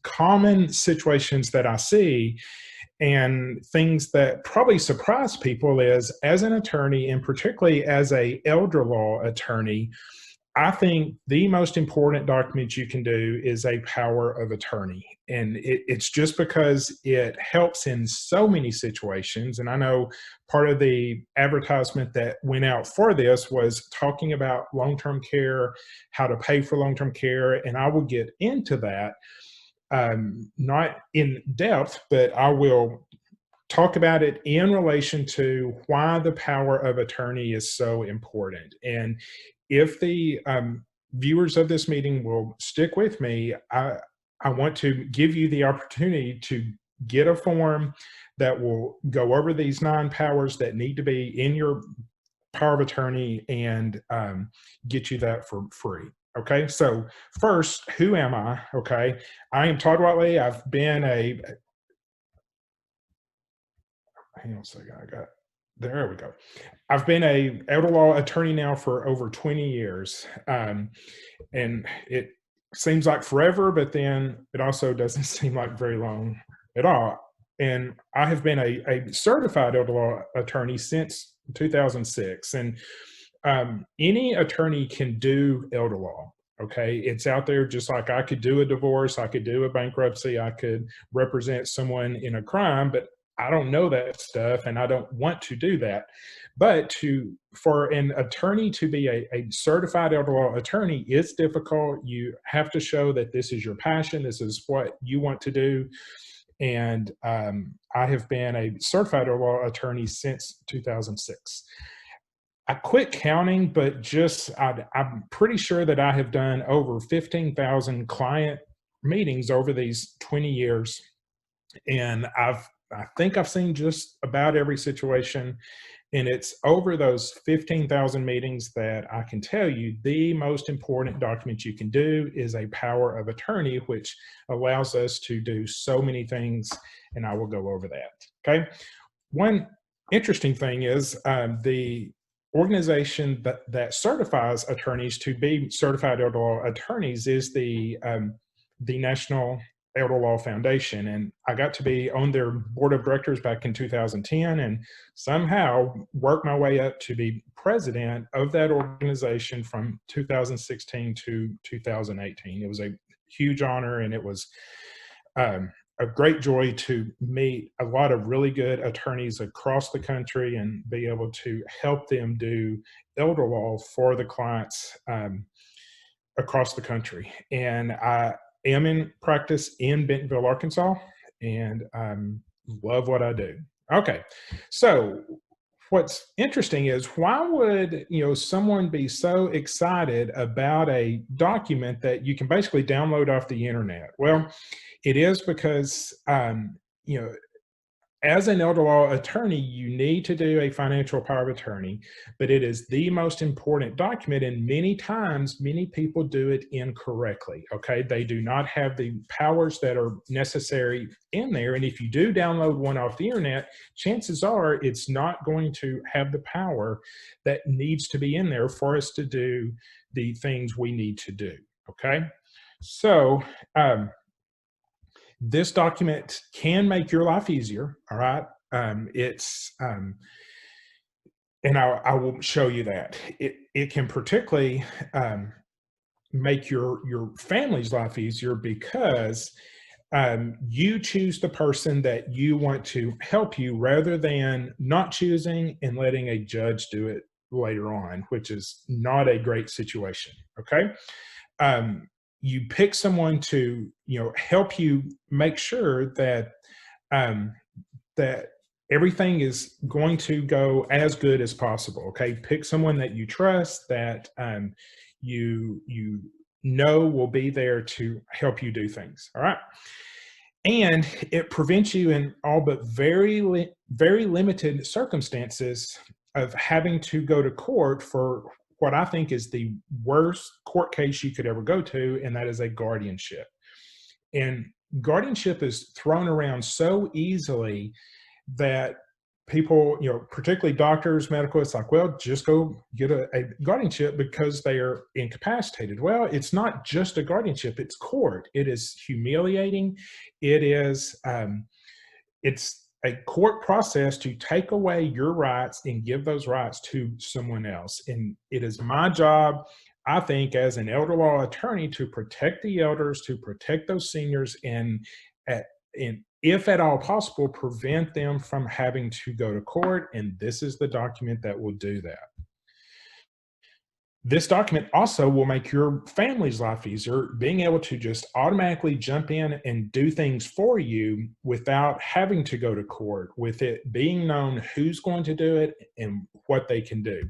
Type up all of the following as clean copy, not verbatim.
common situations that I see and things that probably surprise people is, as an attorney, and particularly as a elder law attorney, I think the most important document you can do is a power of attorney. And it's just because it helps in so many situations. And I know part of the advertisement that went out for this was talking about long-term care, how to pay for long-term care. And I will get into that, not in depth, but I will talk about it in relation to why the power of attorney is so important. And if the viewers of this meeting will stick with me, I want to give you the opportunity to get a form that will go over these 9 powers that need to be in your power of attorney and get you that for free. Okay, so first, who am I? Okay, I am Todd WHATLEY. I've been a, hang on a second, there we go. I've been a elder law attorney now for over 20 years. And it seems like forever, but then it also doesn't seem like very long at all. And I have been a certified elder law attorney since 2006. And any attorney can do elder law. Okay, it's out there just like I could do a divorce, I could do a bankruptcy, I could represent someone in a crime, but I don't know that stuff and I don't want to do that. But for an attorney to be a certified elder law attorney, it's difficult. You have to show that this is your passion, this is what you want to do. And I have been a certified elder law attorney since 2006. I quit counting, but I'm pretty sure that I have done over 15,000 client meetings over these 20 years. And I think I've seen just about every situation. And it's over those 15,000 meetings that I can tell you the most important document you can do is a power of attorney, which allows us to do so many things. And I will go over that. Okay. One interesting thing is the organization that certifies attorneys to be certified elder law attorneys is the National Elder Law Foundation. And I got to be on their board of directors back in 2010 and somehow worked my way up to be president of that organization from 2016 to 2018. It was a huge honor, and it was a great joy to meet a lot of really good attorneys across the country and be able to help them do elder law for the clients across the country. And I am in practice in Bentonville, Arkansas, and love what I do. Okay, so what's interesting is, why would someone be so excited about a document that you can basically download off the internet? Well, it is because as an elder law attorney, you need to do a financial power of attorney, but it is the most important document. And many times, many people do it incorrectly. Okay. They do not have the powers that are necessary in there. And if you do download one off the internet, chances are it's not going to have the power that needs to be in there for us to do the things we need to do. Okay. So, this document can make your life easier. All right. And I will show you that. It can particularly make your family's life easier because you choose the person that you want to help you rather than not choosing and letting a judge do it later on, which is not a great situation. Okay. You pick someone to help you make sure that that everything is going to go as good as possible. Okay, pick someone that you trust, that you know will be there to help you do things. All right, and it prevents you in all but very limited circumstances of having to go to court for what I think is the worst court case you could ever go to, and that is a guardianship. And guardianship is thrown around so easily that people, particularly doctors, medical, it's like, well, just go get a guardianship because they are incapacitated. Well, it's not just a guardianship, it's court. It is humiliating. It is, it's a court process to take away your rights and give those rights to someone else. And it is my job, I think, as an elder law attorney, to protect the elders, to protect those seniors, at, and if at all possible, prevent them from having to go to court. And this is the document that will do that. This document also will make your family's life easier, being able to just automatically jump in and do things for you without having to go to court, with it being known who's going to do it and what they can do.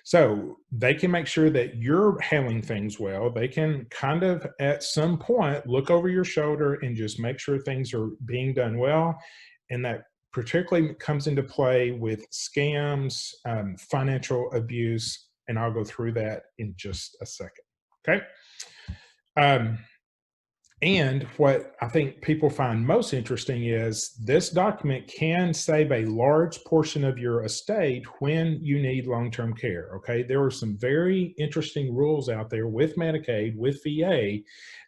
So they can make sure that you're handling things well. They can kind of at some point look over your shoulder and just make sure things are being done well. And that particularly comes into play with scams, financial abuse, and I'll go through that in just a second. Okay. Um, and what I think people find most interesting is this document can save a large portion of your estate when you need long-term care. Okay. There are some very interesting rules out there with Medicaid, with VA,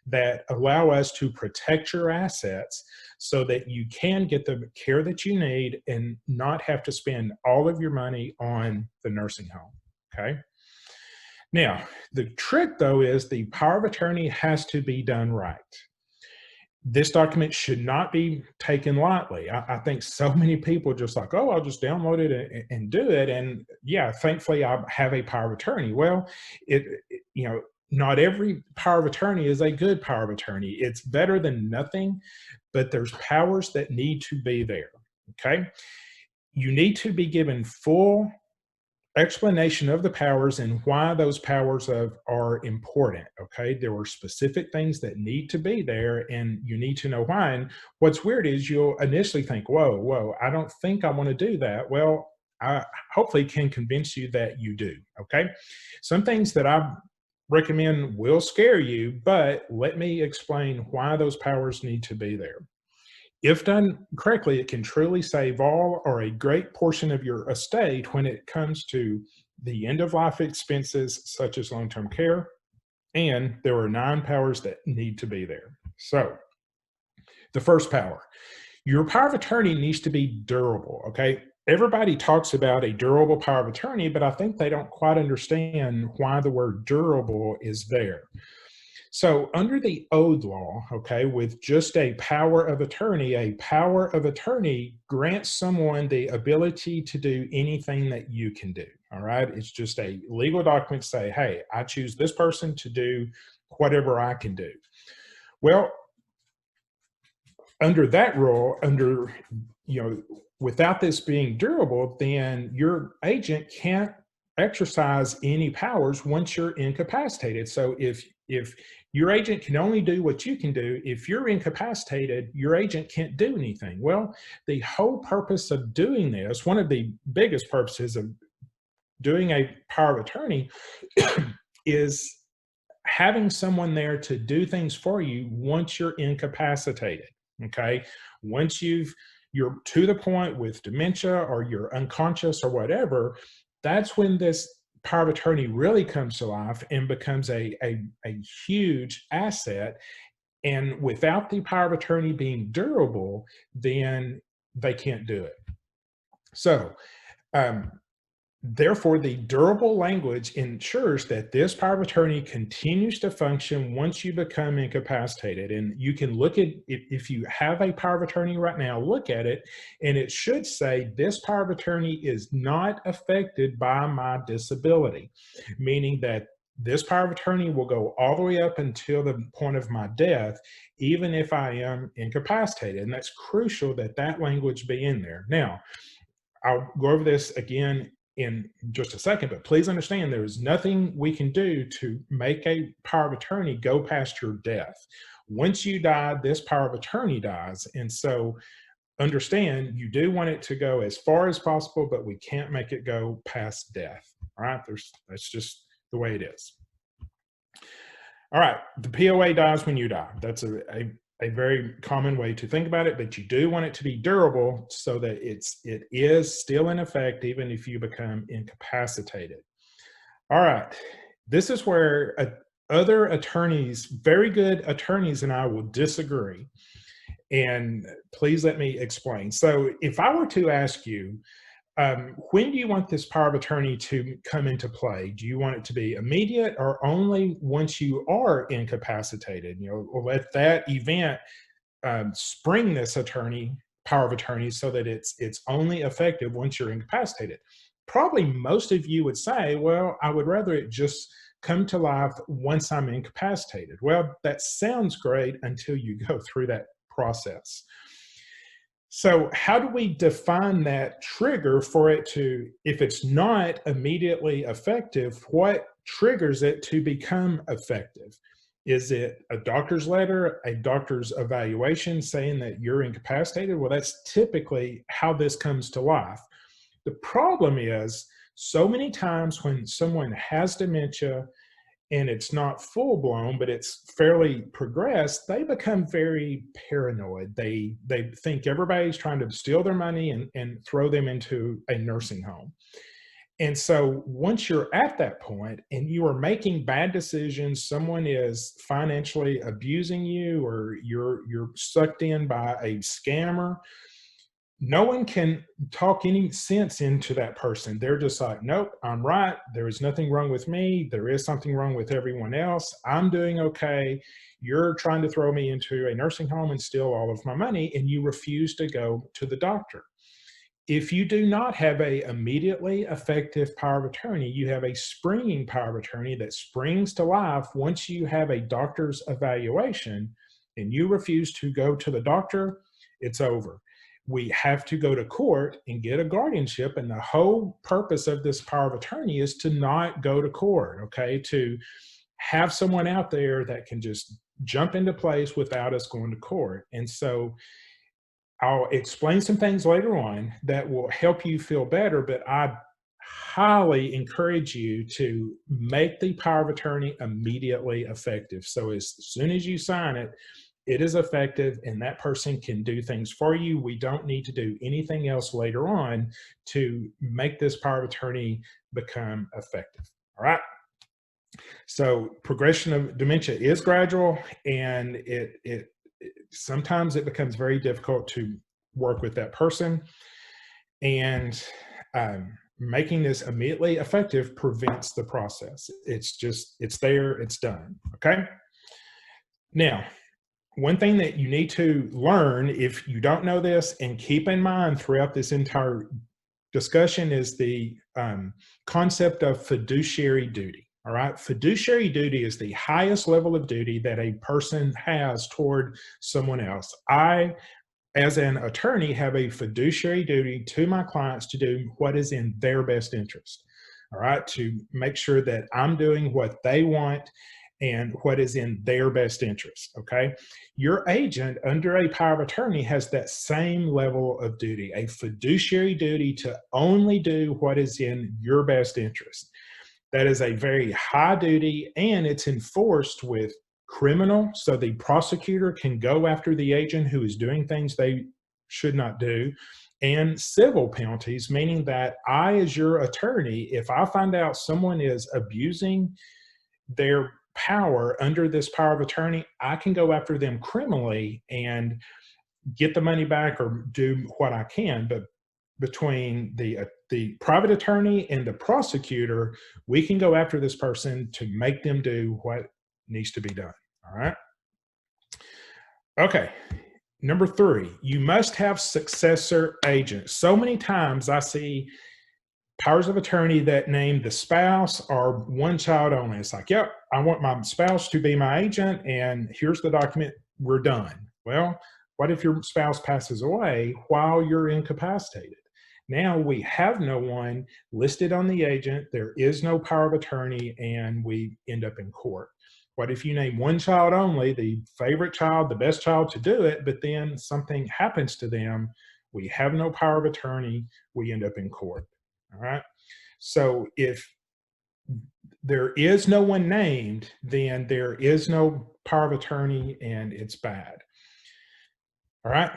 that allow us to protect your assets so that you can get the care that you need and not have to spend all of your money on the nursing home. Okay. Now, the trick though is the power of attorney has to be done right. This document should not be taken lightly. I think so many people just like, oh, I'll just download it and do it. And yeah, thankfully I have a power of attorney. Well, not every power of attorney is a good power of attorney. It's better than nothing, but there's powers that need to be there. Okay. You need to be given full explanation of the powers and why those powers are important. Okay. There are specific things that need to be there and you need to know why. And what's weird is you'll initially think, whoa, I don't think I want to do that. Well, I hopefully can convince you that you do. Okay. Some things that I recommend will scare you, but let me explain why those powers need to be there. If done correctly, it can truly save all or a great portion of your estate when it comes to the end of life expenses, such as long term care. And there are 9 powers that need to be there. So, the first power, your power of attorney needs to be durable. Okay. Everybody talks about a durable power of attorney, but I think they don't quite understand why the word durable is there. So under the old law, okay, with just a power of attorney grants someone the ability to do anything that you can do. All right. It's just a legal document to say, hey, I choose this person to do whatever I can do. Well, under that rule, without this being durable, then your agent can't exercise any powers once you're incapacitated. So if your agent can only do what you can do, if you're incapacitated, your agent can't do anything. Well, the whole purpose of doing this, one of the biggest purposes of doing a power of attorney is having someone there to do things for you once you're incapacitated. Okay. Once you're to the point with dementia or you're unconscious or whatever, that's when this power of attorney really comes to life and becomes a huge asset. And without the power of attorney being durable, then they can't do it. So, therefore, the durable language ensures that this power of attorney continues to function once you become incapacitated. And you can look at, if you have a power of attorney right now, look at it, and it should say this power of attorney is not affected by my disability, meaning that this power of attorney will go all the way up until the point of my death, even if I am incapacitated. And that's crucial that that language be in there. Now, I'll go over this again in just a second, but please understand there is nothing we can do to make a power of attorney go past your death. Once you die, this power of attorney dies. And so understand you do want it to go as far as possible, but we can't make it go past death. All right. That's just the way it is. All right. The POA dies when you die. That's a very common way to think about it, but you do want it to be durable so that it is still in effect even if you become incapacitated. All right. This is where other attorneys, very good attorneys, and I will disagree. And please let me explain. So, if I were to ask you, when do you want this power of attorney to come into play? Do you want it to be immediate or only once you are incapacitated? Or let that event spring this power of attorney so that it's only effective once you're incapacitated. Probably most of you would say, well, I would rather it just come to life once I'm incapacitated. Well, that sounds great until you go through that process. So, how do we define that trigger for it to, if it's not immediately effective, what triggers it to become effective? Is it a doctor's letter, a doctor's evaluation saying that you're incapacitated? Well, that's typically how this comes to life. The problem is, so many times when someone has dementia and it's not full blown, but it's fairly progressed, they become very paranoid. They think everybody's trying to steal their money and throw them into a nursing home. And so once you're at that point and you are making bad decisions, someone is financially abusing you, or you're sucked in by a scammer, no one can talk any sense into that person. They're just like, nope, I'm right. There is nothing wrong with me. There is something wrong with everyone else. I'm doing okay. You're trying to throw me into a nursing home and steal all of my money, and you refuse to go to the doctor. If you do not have a immediately effective power of attorney, you have a springing power of attorney that springs to life once you have a doctor's evaluation, and you refuse to go to the doctor, it's over. We have to go to court and get a guardianship. And the whole purpose of this power of attorney is to not go to court, okay? To have someone out there that can just jump into place without us going to court. And so I'll explain some things later on that will help you feel better, but I highly encourage you to make the power of attorney immediately effective. So as soon as you sign it, it is effective and that person can do things for you. We don't need to do anything else later on to make this power of attorney become effective. All right. So progression of dementia is gradual, and it sometimes it becomes very difficult to work with that person, and making this immediately effective prevents the process. It's there, it's done. Okay. Now, one thing that you need to learn, if you don't know this, and keep in mind throughout this entire discussion, is the concept of fiduciary duty. All right. Fiduciary duty is the highest level of duty that a person has toward someone else. I, as an attorney, have a fiduciary duty to my clients to do what is in their best interest. All right. To make sure that I'm doing what they want and what is in their best interest. Okay. Your agent under a power of attorney has that same level of duty, a fiduciary duty to only do what is in your best interest. That is a very high duty, and it's enforced with criminal. So the prosecutor can go after the agent who is doing things they should not do, and civil penalties, meaning that I, as your attorney, if I find out someone is abusing their power under this power of attorney, I can go after them criminally and get the money back or do what I can. But between the private attorney and the prosecutor, we can go after this person to make them do what needs to be done. All right. Okay. Number 3, you must have successor agents. So many times I see powers of attorney that name the spouse or one child only. It's like, yep, I want my spouse to be my agent, and here's the document, we're done. Well, what if your spouse passes away while you're incapacitated? Now we have no one listed on the agent, there is no power of attorney, and we end up in court. What if you name one child only, the favorite child, the best child to do it, but then something happens to them? We have no power of attorney, we end up in court. All right. So if there is no one named, then there is no power of attorney, and it's bad. All right.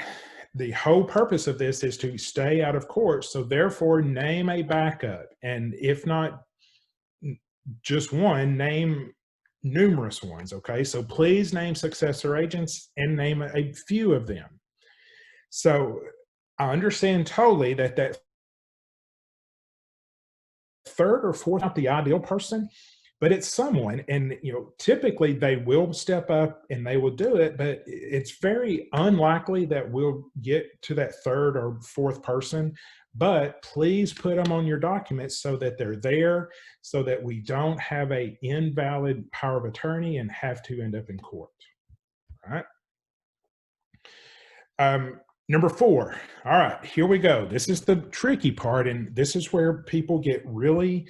The whole purpose of this is to stay out of court. So therefore, name a backup. And if not just one, name numerous ones. Okay. So please name successor agents and name a few of them. So I understand totally that that third or fourth, not the ideal person, but it's someone. And typically they will step up and they will do it, but it's very unlikely that we'll get to that third or fourth person. But please put them on your documents so that they're there, so that we don't have a invalid power of attorney and have to end up in court. All right. Number four. All right, here we go. This is the tricky part, and this is where people get really,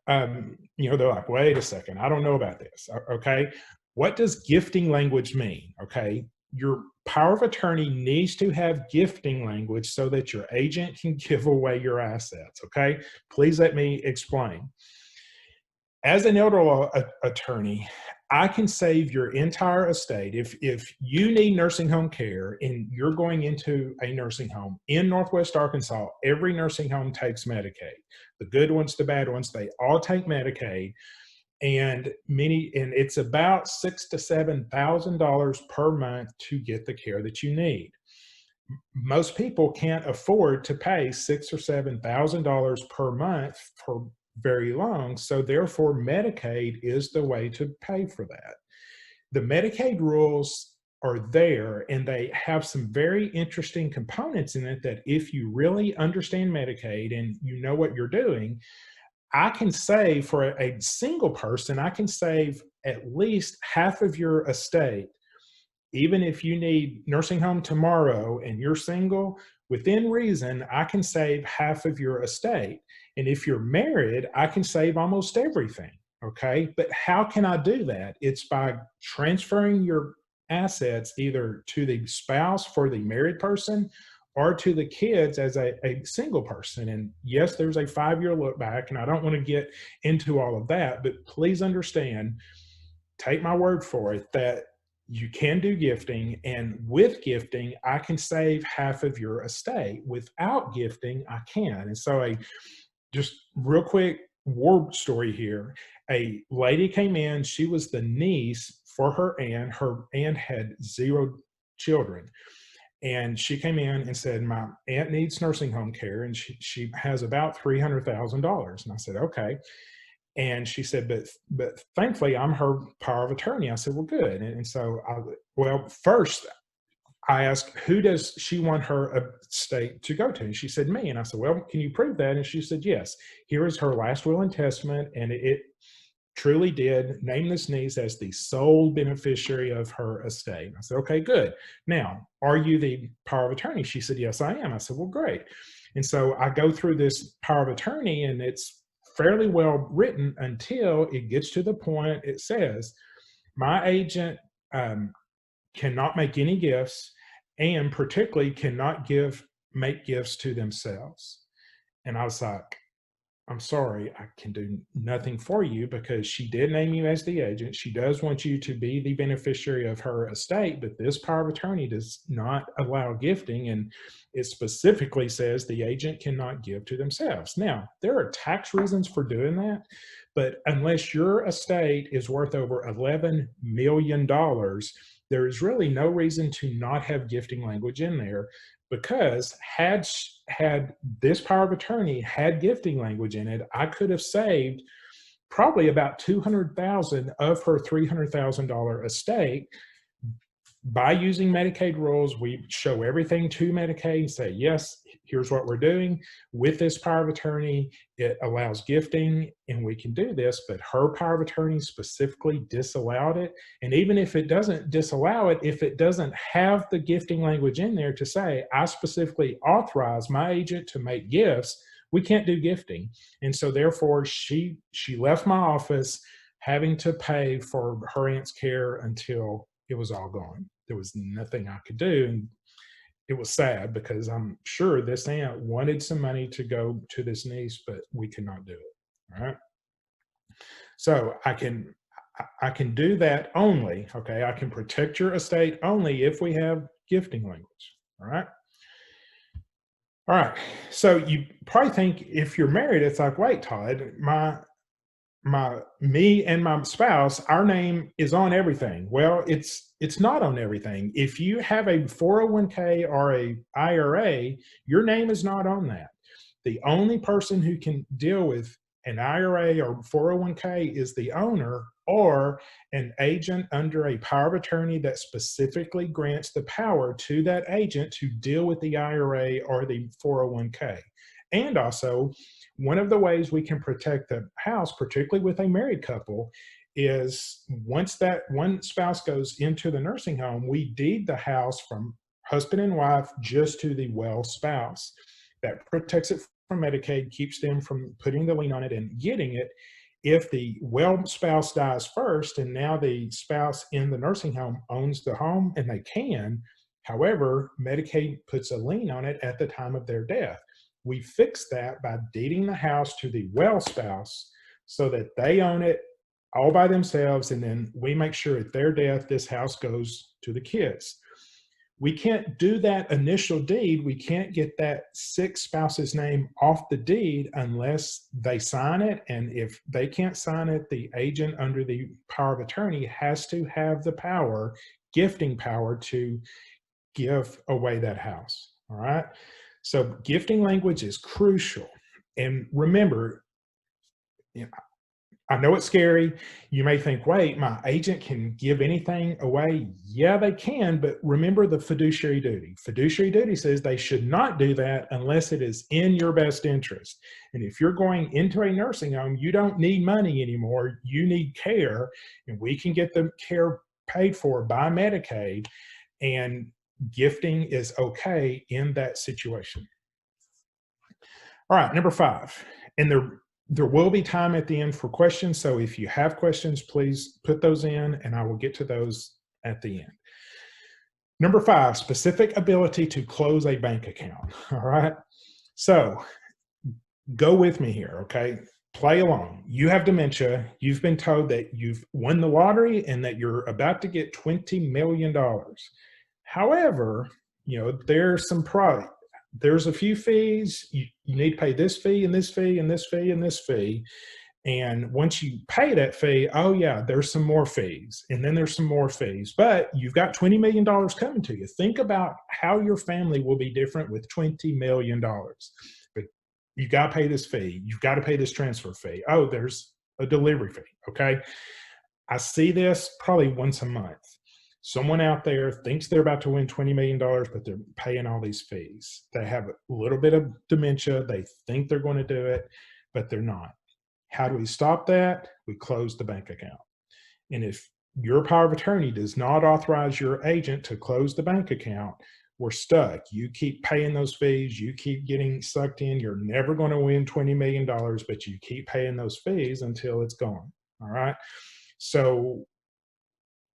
they're like, wait a second, I don't know about this. Okay. What does gifting language mean? Okay. Your power of attorney needs to have gifting language so that your agent can give away your assets. Okay. Please let me explain. As an elder law attorney, I can save your entire estate. If you need nursing home care and you're going into a nursing home in Northwest Arkansas, every nursing home takes Medicaid. The good ones, the bad ones, they all take Medicaid, and it's about $6,000 to $7,000 per month to get the care that you need. Most people can't afford to pay $6,000 or $7,000 per month for very long. So therefore, Medicaid is the way to pay for that. The Medicaid rules are there, and they have some very interesting components in it that if you really understand Medicaid and you know what you're doing, I can save for a single person, I can save at least half of your estate. Even if you need nursing home tomorrow and you're single, within reason, I can save half of your estate. And if you're married, I can save almost everything. Okay. But how can I do that? It's by transferring your assets either to the spouse for the married person or to the kids as a single person. And yes, there's a 5-year look back, and I don't want to get into all of that, but please understand, take my word for it, that you can do gifting, and with gifting I can save half of your estate. Without gifting I can. And so, a just real quick war story here. A lady came in, she was the niece for her aunt had 0 children, and she came in and said, my aunt needs nursing home care, and she has about $300,000. And I said, okay. And she said, but thankfully I'm her power of attorney. I said, well, good. And so first I asked, who does she want her estate to go to? And she said, me. And I said, well, can you prove that? And she said, yes. Here is her last will and testament, and it truly did name this niece as the sole beneficiary of her estate. I said, okay, good. Now, are you the power of attorney? She said, yes, I am. I said, well, great. And so I go through this power of attorney, and it's fairly well written until it gets to the point it says, my agent cannot make any gifts, and particularly cannot make gifts to themselves. And I was like, I'm sorry, I can do nothing for you, because she did name you as the agent. She does want you to be the beneficiary of her estate, but this power of attorney does not allow gifting. And it specifically says the agent cannot give to themselves. Now, there are tax reasons for doing that, but unless your estate is worth over $11 million, there is really no reason to not have gifting language in there, because had this power of attorney had gifting language in it, I could have saved probably about 200,000 of her $300,000 estate. By using Medicaid rules, we show everything to Medicaid and say, yes, here's what we're doing. With this power of attorney, it allows gifting, and we can do this, but her power of attorney specifically disallowed it. And even if it doesn't disallow it, if it doesn't have the gifting language in there to say, I specifically authorize my agent to make gifts, we can't do gifting. And so therefore, she left my office having to pay for her aunt's care until it was all gone. There was nothing I could do. And it was sad, because I'm sure this aunt wanted some money to go to this niece, but we could not do it. All right. So I can do that only. Okay. I can protect your estate only if we have gifting language. All right. All right. So you probably think if you're married, it's like, wait, Todd, me and my spouse, our name is on everything. Well, it's not on everything. If you have a 401k or a IRA, your name is not on that. The only person who can deal with an IRA or 401k is the owner or an agent under a power of attorney that specifically grants the power to that agent to deal with the IRA or the 401k. And also, one of the ways we can protect the house, particularly with a married couple, is once that one spouse goes into the nursing home, we deed the house from husband and wife just to the well spouse. That protects it from Medicaid, keeps them from putting the lien on it and getting it. If the well spouse dies first, and now the spouse in the nursing home owns the home, and they can, however, Medicaid puts a lien on it at the time of their death. We fix that by deeding the house to the well spouse so that they own it all by themselves, and then we make sure at their death this house goes to the kids. We can't do that initial deed. We can't get that sick spouse's name off the deed unless they sign it. And if they can't sign it, the agent under the power of attorney has to have the power, gifting power, to give away that house. All right. So gifting language is crucial. And remember, you know, I know it's scary. You may think, wait, my agent can give anything away. Yeah, they can, but remember the fiduciary duty. Fiduciary duty says they should not do that unless it is in your best interest. And if you're going into a nursing home, you don't need money anymore. You need care, and we can get the care paid for by Medicaid, and gifting is okay in that situation. All right, number 5, and there will be time at the end for questions. So if you have questions, please put those in and I will get to those at the end. Number 5, specific ability to close a bank account. All right. So go with me here. Okay. Play along. You have dementia. You've been told that you've won the lottery and that you're about to get $20 million. However, there's a few fees. You need to pay this fee and this fee and this fee and this fee. And once you pay that fee, oh yeah, there's some more fees. And then there's some more fees. But you've got $20 million coming to you. Think about how your family will be different with $20 million. But you've got to pay this fee. You've got to pay this transfer fee. Oh, there's a delivery fee. Okay. I see this probably once a month. Someone out there thinks they're about to win $20 million, but they're paying all these fees. They have a little bit of dementia. They think they're going to do it, but they're not. How do we stop that? We close the bank account. And if your power of attorney does not authorize your agent to close the bank account, we're stuck. You keep paying those fees. You keep getting sucked in. You're never going to win $20 million, but you keep paying those fees until it's gone. All right. So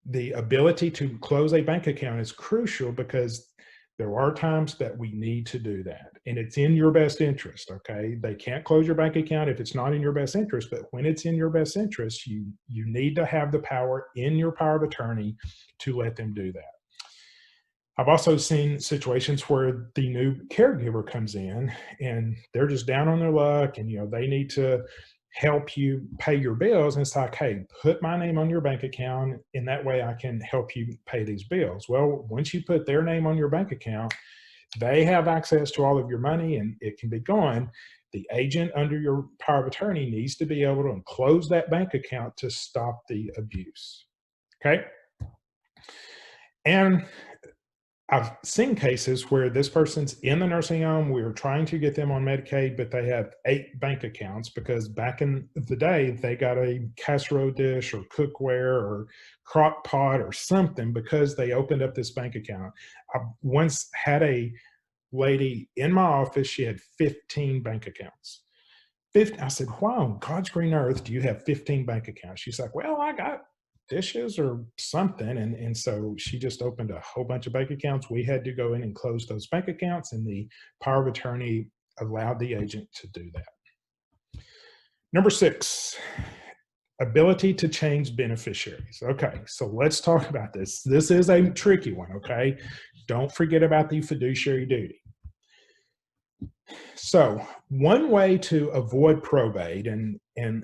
the ability to close a bank account is crucial because there are times that we need to do that, and it's in your best interest. Okay. They can't close your bank account if it's not in your best interest, but when it's in your best interest, you need to have the power in your power of attorney to let them do that. I've also seen situations where the new caregiver comes in and they're just down on their luck, and they need to help you pay your bills. And it's like, hey, put my name on your bank account. In that way, I can help you pay these bills. Well, once you put their name on your bank account, they have access to all of your money and it can be gone. The agent under your power of attorney needs to be able to close that bank account to stop the abuse. Okay. And I've seen cases where this person's in the nursing home. We were trying to get them on Medicaid, but they have 8 bank accounts because back in the day, they got a casserole dish or cookware or crock pot or something because they opened up this bank account. I once had a lady in my office. She had 15 bank accounts. 15. I said, why on God's green earth do you have 15 bank accounts? She's like, well, I got dishes or something. And so she just opened a whole bunch of bank accounts. We had to go in and close those bank accounts, and the power of attorney allowed the agent to do that. Number 6, ability to change beneficiaries. Okay, so let's talk about this. This is a tricky one, okay? don't forget about the fiduciary duty. So one way to avoid probate, and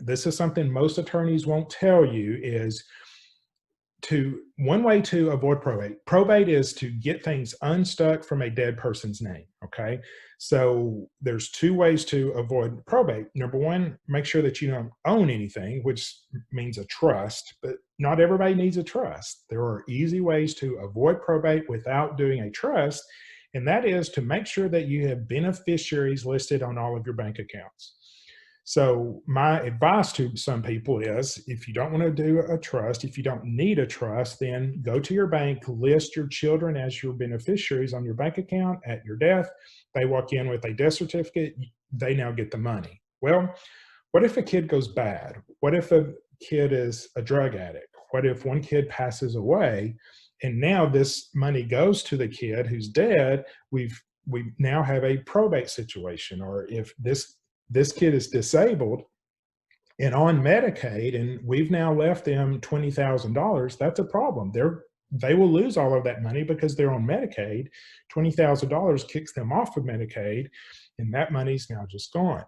this is something most attorneys won't tell you, is one way to avoid probate is to get things unstuck from a dead person's name. Okay, so there's two ways to avoid probate. Number one, make sure that you don't own anything, which means a trust, but not everybody needs a trust. There are easy ways to avoid probate without doing a trust, and that is to make sure that you have beneficiaries listed on all of your bank accounts. So my advice to some people is, if you don't want to do a trust, if you don't need a trust, then go to your bank, list your children as your beneficiaries on your bank account. At your death, they walk in with a death certificate, they now get the money. Well, what if a kid goes bad? What if a kid is a drug addict? What if one kid passes away and now this money goes to the kid who's dead? We now have a probate situation. Or if this kid is disabled and on Medicaid, and we've now left them $20,000, that's a problem. They will lose all of that money because they're on Medicaid. $20,000 kicks them off of Medicaid, and that money's now just gone.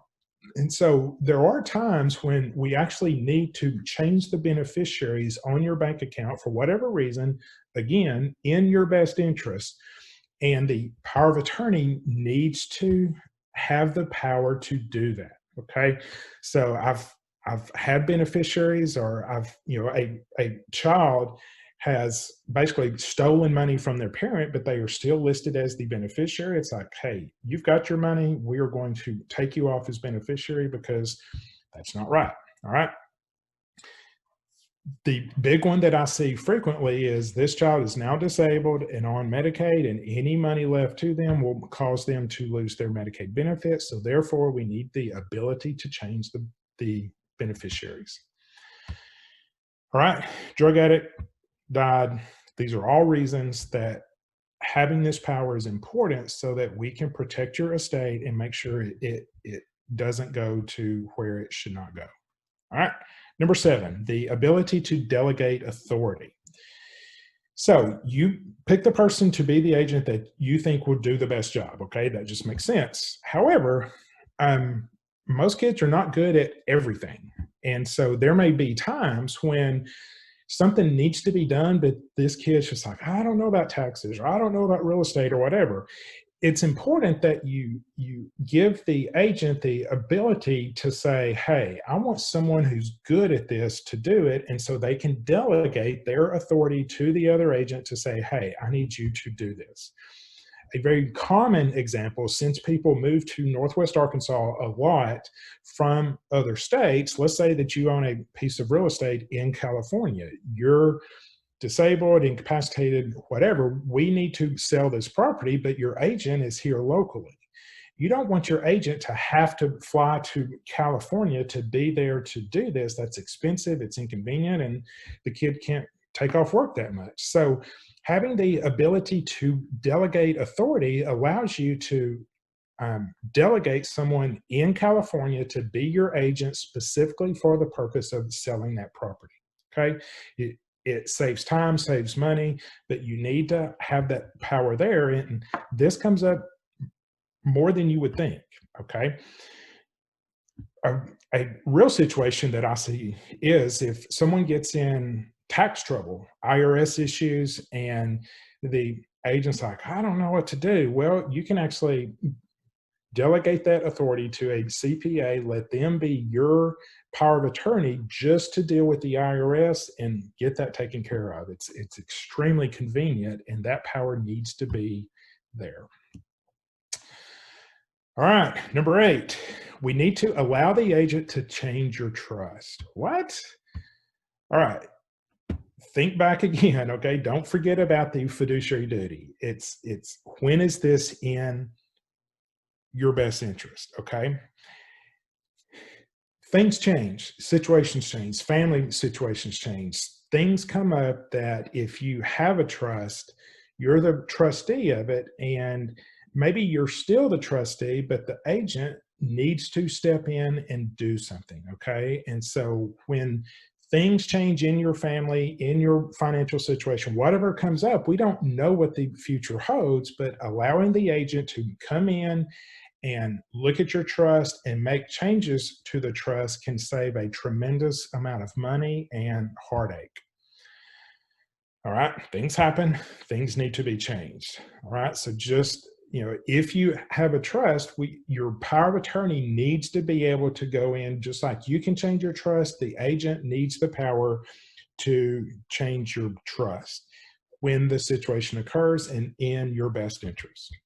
And so there are times when we actually need to change the beneficiaries on your bank account for whatever reason, again, in your best interest. And the power of attorney needs to have the power to do that. Okay. So I've had beneficiaries, or a child has basically stolen money from their parent, but they are still listed as the beneficiary. It's like, hey, you've got your money. We are going to take you off as beneficiary because that's not right. All right. The big one that I see frequently is this child is now disabled and on Medicaid, and any money left to them will cause them to lose their Medicaid benefits. So therefore, we need the ability to change the beneficiaries. All right, drug addict, died. These are all reasons that having this power is important, so that we can protect your estate and make sure it doesn't go to where it should not go. All right. Number 7, the ability to delegate authority. So you pick the person to be the agent that you think will do the best job. Okay, that just makes sense. However, most kids are not good at everything. And so there may be times when something needs to be done, but this kid's just like, I don't know about taxes, or I don't know about real estate, or whatever. It's important that you give the agent the ability to say, hey, I want someone who's good at this to do it. And so they can delegate their authority to the other agent to say, hey, I need you to do this. A very common example, since people move to Northwest Arkansas a lot from other states, let's say that you own a piece of real estate in California. You're disabled, incapacitated, whatever, we need to sell this property, but your agent is here locally. You don't want your agent to have to fly to California to be there to do this. That's expensive, it's inconvenient, and the kid can't take off work that much. So having the ability to delegate authority allows you to delegate someone in California to be your agent specifically for the purpose of selling that property. Okay. It saves time, saves money, but you need to have that power there. And this comes up more than you would think. Okay. A real situation that I see is if someone gets in tax trouble, IRS issues, and the agent's like, I don't know what to do. Well, you can actually delegate that authority to a CPA, let them be your power of attorney just to deal with the IRS and get that taken care of. It's extremely convenient, and that power needs to be there. All right, number 8, we need to allow the agent to change your trust. What? All right, think back again, okay? Don't forget about the fiduciary duty. It's when is this in your best interest, okay? Things change, situations change, family situations change. Things come up that if you have a trust, you're the trustee of it, and maybe you're still the trustee, but the agent needs to step in and do something, okay? And so when things change in your family, in your financial situation, whatever comes up, we don't know what the future holds, but allowing the agent to come in and look at your trust and make changes to the trust can save a tremendous amount of money and heartache. All right, things happen, things need to be changed. All right, so just, if you have a trust, your power of attorney needs to be able to go in, just like you can change your trust, the agent needs the power to change your trust when the situation occurs and in your best interest.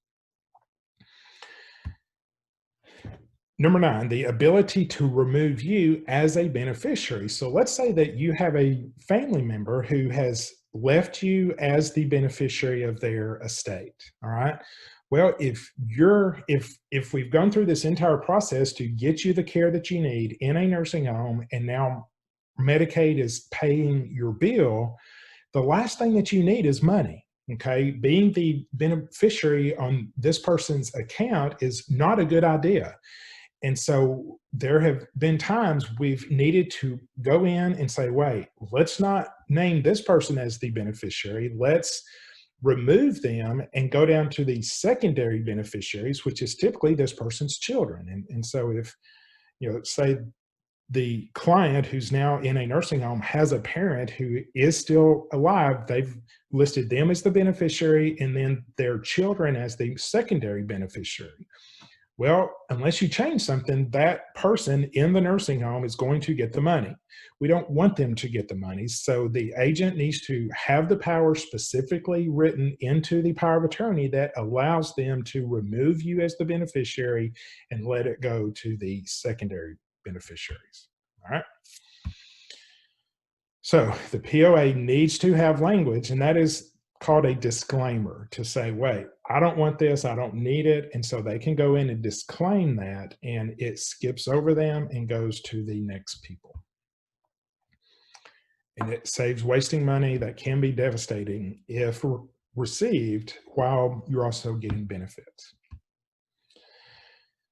Number 9, the ability to remove you as a beneficiary. So let's say that you have a family member who has left you as the beneficiary of their estate. All right. Well, if we've gone through this entire process to get you the care that you need in a nursing home, and now Medicaid is paying your bill, the last thing that you need is money. Okay. Being the beneficiary on this person's account is not a good idea. And so there have been times we've needed to go in and say, wait, let's not name this person as the beneficiary. Let's remove them and go down to the secondary beneficiaries, which is typically this person's children. And so if, say the client who's now in a nursing home has a parent who is still alive, they've listed them as the beneficiary and then their children as the secondary beneficiary. Well, unless you change something, that person in the nursing home is going to get the money. We don't want them to get the money. So the agent needs to have the power specifically written into the power of attorney that allows them to remove you as the beneficiary and let it go to the secondary beneficiaries. All right. So the POA needs to have language, and that is called a disclaimer, to say, wait, I don't want this, I don't need it. And so they can go in and disclaim that, and it skips over them and goes to the next people. And it saves wasting money that can be devastating if received while you're also getting benefits.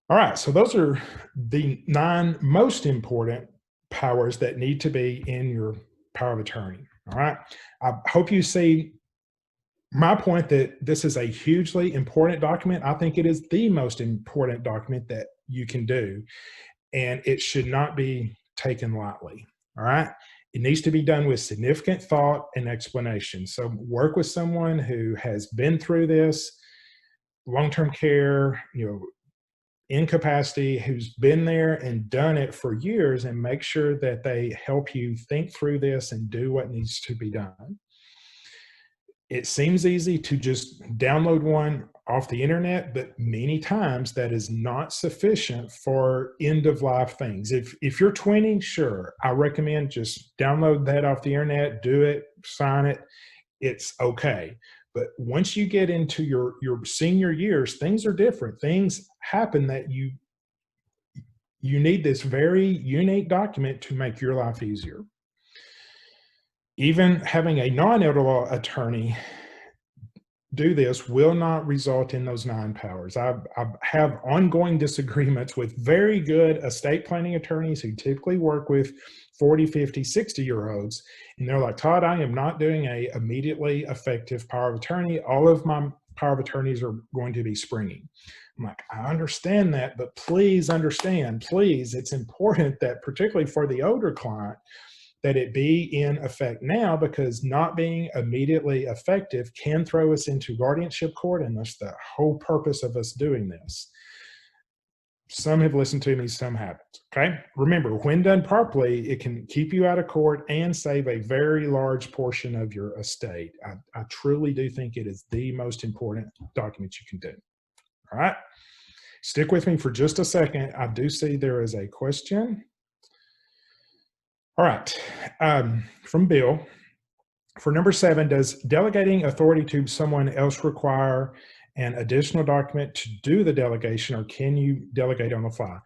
All right, so those are the 9 most important powers that need to be in your power of attorney. All right, I hope you see my point that this is a hugely important document. I think it is the most important document that you can do, and it should not be taken lightly. All right. It needs to be done with significant thought and explanation. So work with someone who has been through this, long-term care, incapacity, who's been there and done it for years, and make sure that they help you think through this and do what needs to be done. It seems easy to just download one off the internet, but many times that is not sufficient for end-of-life things. If you're 20, sure, I recommend just download that off the internet, do it, sign it, it's okay. But once you get into your senior years, things are different. Things happen that you need this very unique document to make your life easier. Even having a non-elder law attorney do this will not result in those 9 powers. I have ongoing disagreements with very good estate planning attorneys who typically work with 40, 50, 60-year-olds. And they're like, Todd, I am not doing a immediately effective power of attorney. All of my power of attorneys are going to be springing. I'm like, I understand that, but please understand, please, it's important that particularly for the older client, that it be in effect now, because not being immediately effective can throw us into guardianship court, and that's the whole purpose of us doing this. Some have listened to me, some haven't, okay? Remember, when done properly, it can keep you out of court and save a very large portion of your estate. I truly do think it is the most important document you can do, all right? Stick with me for just a second. I do see there is a question. All right, from Bill. For number 7, does delegating authority to someone else require an additional document to do the delegation, or can you delegate on the fly?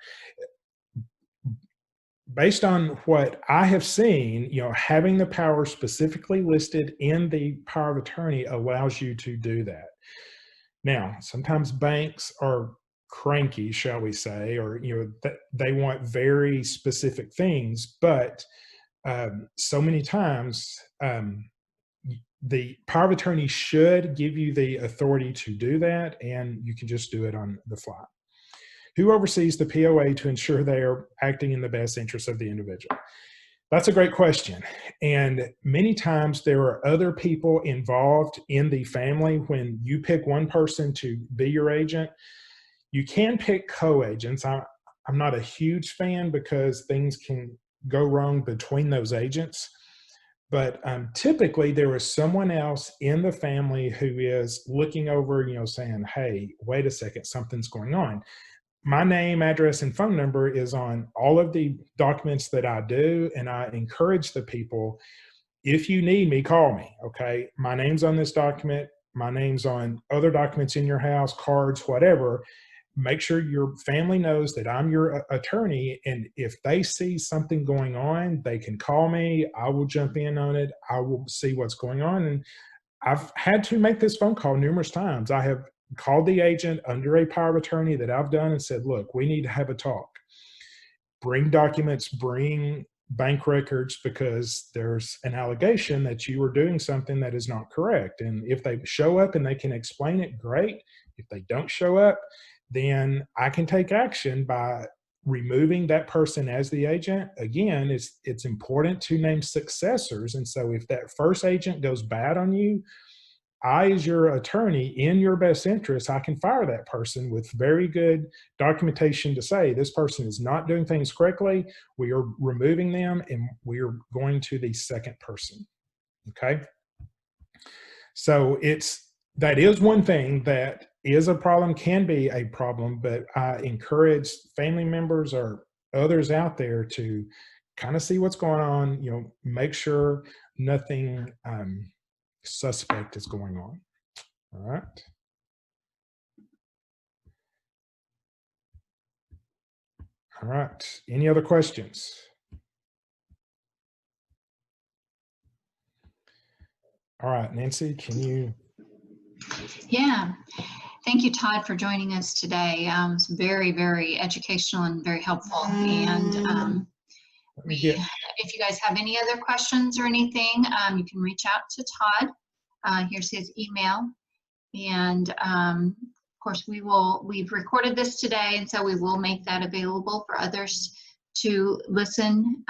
Based on what I have seen, having the power specifically listed in the power of attorney allows you to do that. Now, sometimes banks are cranky, shall we say, or they want very specific things, but so many times, the power of attorney should give you the authority to do that, and you can just do it on the fly. Who oversees the POA to ensure they are acting in the best interest of the individual? That's a great question. And many times there are other people involved in the family. When you pick one person to be your agent, you can pick co-agents. I'm not a huge fan because things can go wrong between those agents. But typically there is someone else in the family who is looking over, saying, hey, wait a second, something's going on. My name, address, and phone number is on all of the documents that I do. And I encourage the people, if you need me, call me. Okay. My name's on this document. My name's on other documents in your house, cards, whatever. Make sure your family knows that I'm your attorney. And if they see something going on, they can call me. I will jump in on it. I will see what's going on. And I've had to make this phone call numerous times. I have called the agent under a power of attorney that I've done and said, look, we need to have a talk. Bring documents, bring bank records, because there's an allegation that you are doing something that is not correct. And if they show up and they can explain it, great. If they don't show up, then I can take action by removing that person as the agent. Again, it's important to name successors. And so if that first agent goes bad on you, I, as your attorney, in your best interest, I can fire that person with very good documentation to say this person is not doing things correctly. We are removing them and we are going to the second person. Okay. So that is one thing that is a problem, can be a problem, but I encourage family members or others out there to kind of see what's going on, make sure nothing suspect is going on. All right. All right. Any other questions? All right, Nancy, can you? Yeah. Thank you, Todd, for joining us today. It's very, very educational and very helpful. And if you guys have any other questions or anything, you can reach out to Todd. Here's his email. And of course, we've recorded this today, and so we will make that available for others to listen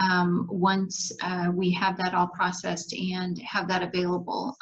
once we have that all processed and have that available